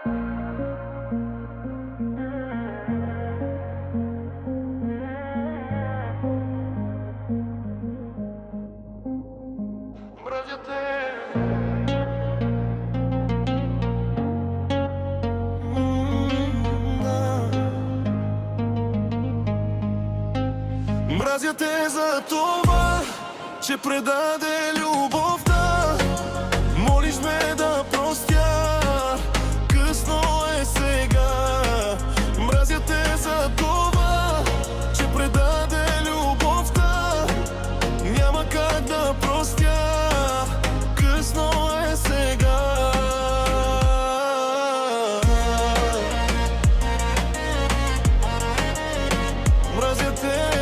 Мразя те. Мразя те за това, че предаде любовта. Молиш ме да простя, късно е сега. Мразя те за това, че предаде любовта. Няма как да простя, късно е сега. Мразя те.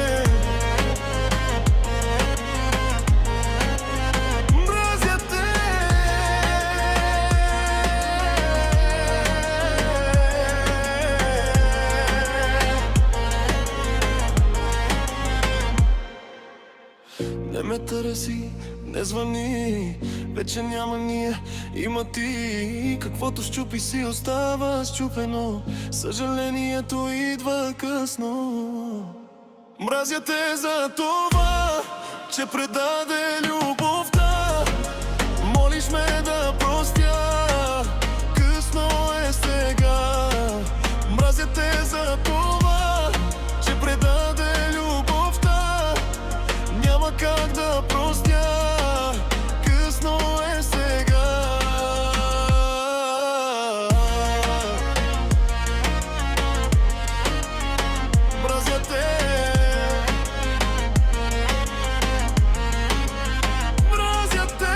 Не ме търси, не звъни, вече няма ние, има ти. Каквото счупи си остава счупено, съжалението идва късно. Мразя те за това, че предаде любовта. Молиш ме да простя, късно е сега. Мразя те за това, че предаде любовта. Няма как да простя, късно е сега. Мразя те. Мразя те.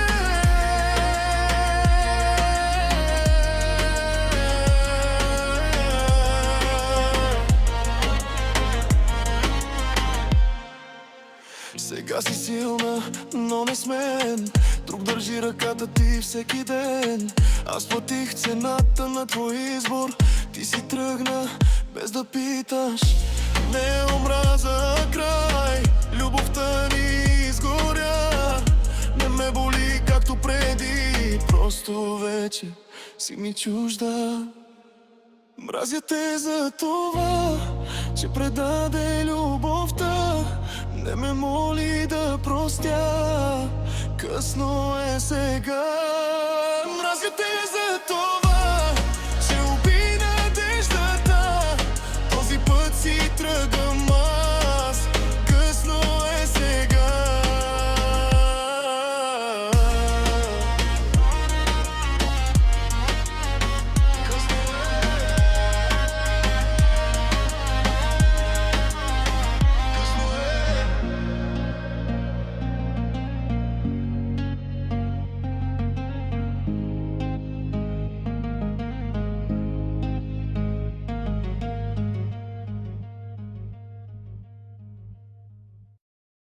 Сега си силна, но не с мен. Друг държи ръката ти всеки ден. Аз платих цената на твой избор. Ти си тръгна без да питаш. Не омраза край, любовта ни изгоря. Не ме боли както преди, просто вече си ми чужда. Мразя те за това, че предаде любовта. Не ме моли да простя, късно е сега.